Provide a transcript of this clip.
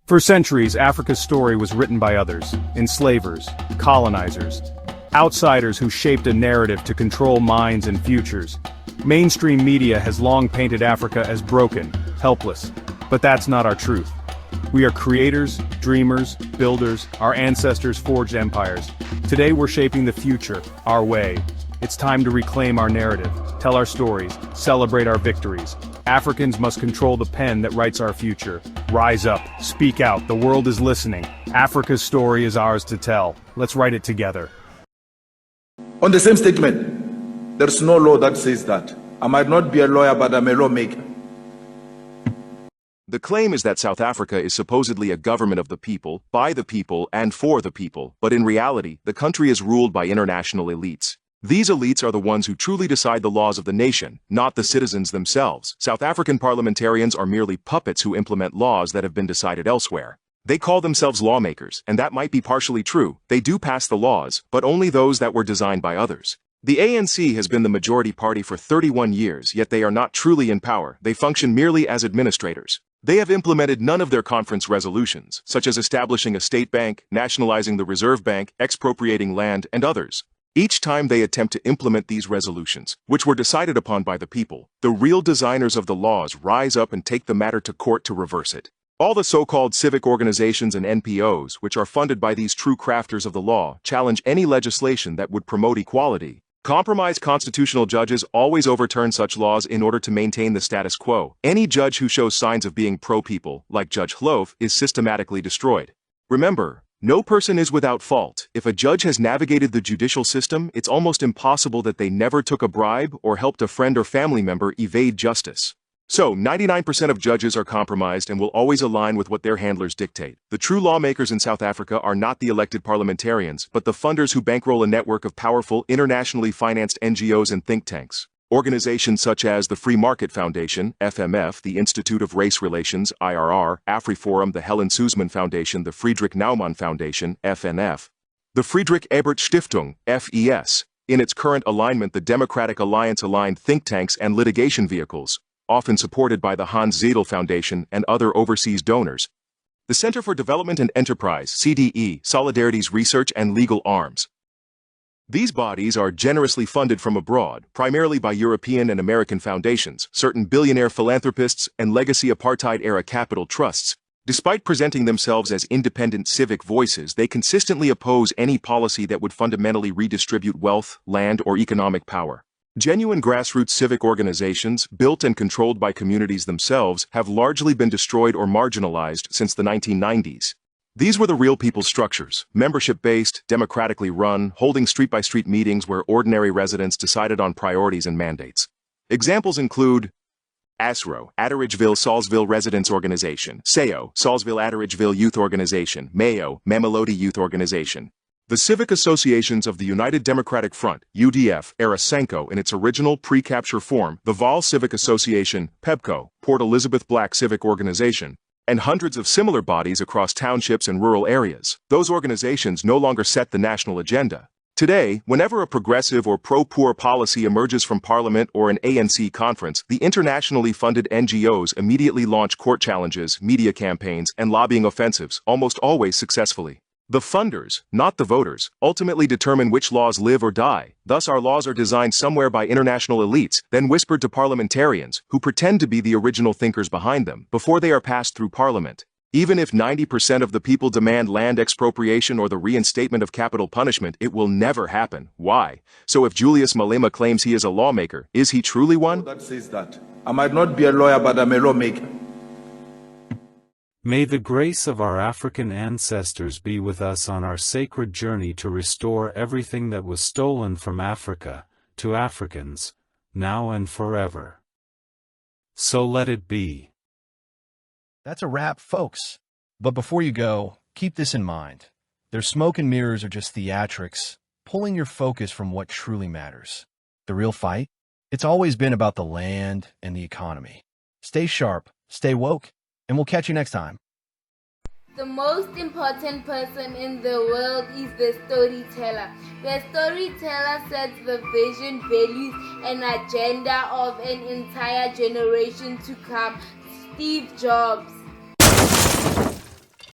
For centuries, Africa's story was written by others, enslavers, colonizers, outsiders who shaped a narrative to control minds and futures. Mainstream media has long painted Africa as broken, helpless, but that's not our truth. We are creators, dreamers, builders, our ancestors forged empires. Today we're shaping the future, our way. It's time to reclaim our narrative, tell our stories, celebrate our victories. Africans must control the pen that writes our future. Rise up, speak out, the world is listening. Africa's story is ours to tell. Let's write it together. On the same statement, there's no law that says that. I might not be a lawyer, but I'm a lawmaker. The claim is that South Africa is supposedly a government of the people, by the people, and for the people, but in reality, the country is ruled by international elites. These elites are the ones who truly decide the laws of the nation, not the citizens themselves. South African parliamentarians are merely puppets who implement laws that have been decided elsewhere. They call themselves lawmakers, and that might be partially true. They do pass the laws, but only those that were designed by others. The ANC has been the majority party for 31 years, yet they are not truly in power. They function merely as administrators. They have implemented none of their conference resolutions, such as establishing a state bank, nationalizing the Reserve Bank, expropriating land, and others. Each time they attempt to implement these resolutions, which were decided upon by the people, the real designers of the laws rise up and take the matter to court to reverse it. All the so-called civic organizations and NGOs, which are funded by these true crafters of the law, challenge any legislation that would promote equality. Compromised constitutional judges always overturn such laws in order to maintain the status quo. Any judge who shows signs of being pro-people, like Judge Hloof, is systematically destroyed. Remember, no person is without fault. If a judge has navigated the judicial system, it's almost impossible that they never took a bribe or helped a friend or family member evade justice. So, 99% of judges are compromised and will always align with what their handlers dictate. The true lawmakers in South Africa are not the elected parliamentarians, but the funders who bankroll a network of powerful, internationally financed NGOs and think tanks. Organizations such as the Free Market Foundation, FMF, the Institute of Race Relations, IRR, AfriForum, the Helen Suzman Foundation, the Friedrich Naumann Foundation, FNF, the Friedrich Ebert Stiftung, FES, in its current alignment the Democratic Alliance-aligned think tanks and litigation vehicles, often supported by the Hans Zedel Foundation and other overseas donors, the Center for Development and Enterprise, CDE, Solidarity's research and legal arms. These bodies are generously funded from abroad, primarily by European and American foundations, certain billionaire philanthropists, and legacy apartheid-era capital trusts. Despite presenting themselves as independent civic voices, they consistently oppose any policy that would fundamentally redistribute wealth, land, or economic power. Genuine grassroots civic organizations, built and controlled by communities themselves, have largely been destroyed or marginalized since the 1990s. These were the real people's structures, membership-based, democratically run, holding street-by-street meetings where ordinary residents decided on priorities and mandates. Examples include ASRO, Atteridgeville Salisville Residents Organization, SAYO, Salisville Atteridgeville Youth Organization, MAYO, Mamelodi Youth Organization. The civic associations of the United Democratic Front, UDF, era SANCO in its original pre-capture form, the Vaal Civic Association, PEBCO, Port Elizabeth Black Civic Organization, and hundreds of similar bodies across townships and rural areas. Those organizations no longer set the national agenda. Today, whenever a progressive or pro-poor policy emerges from Parliament or an ANC conference, the internationally funded NGOs immediately launch court challenges, media campaigns, and lobbying offensives, almost always successfully. The funders, not the voters, ultimately determine which laws live or die. Thus our laws are designed somewhere by international elites, then whispered to parliamentarians, who pretend to be the original thinkers behind them, before they are passed through Parliament. Even if 90% of the people demand land expropriation or the reinstatement of capital punishment, it will never happen. Why? So if Julius Malema claims he is a lawmaker, is he truly one? That says that. I might not be a lawyer, but I'm a lawmaker. May the grace of our African ancestors be with us on our sacred journey to restore everything that was stolen from Africa, to Africans, now and forever. So let it be. That's a wrap, folks. But before you go, keep this in mind. Their smoke and mirrors are just theatrics, pulling your focus from what truly matters. The real fight? It's always been about the land and the economy. Stay sharp, stay woke, and we'll catch you next time. The most important person in the world is the storyteller. The storyteller sets the vision, values, and agenda of an entire generation to come. Steve Jobs.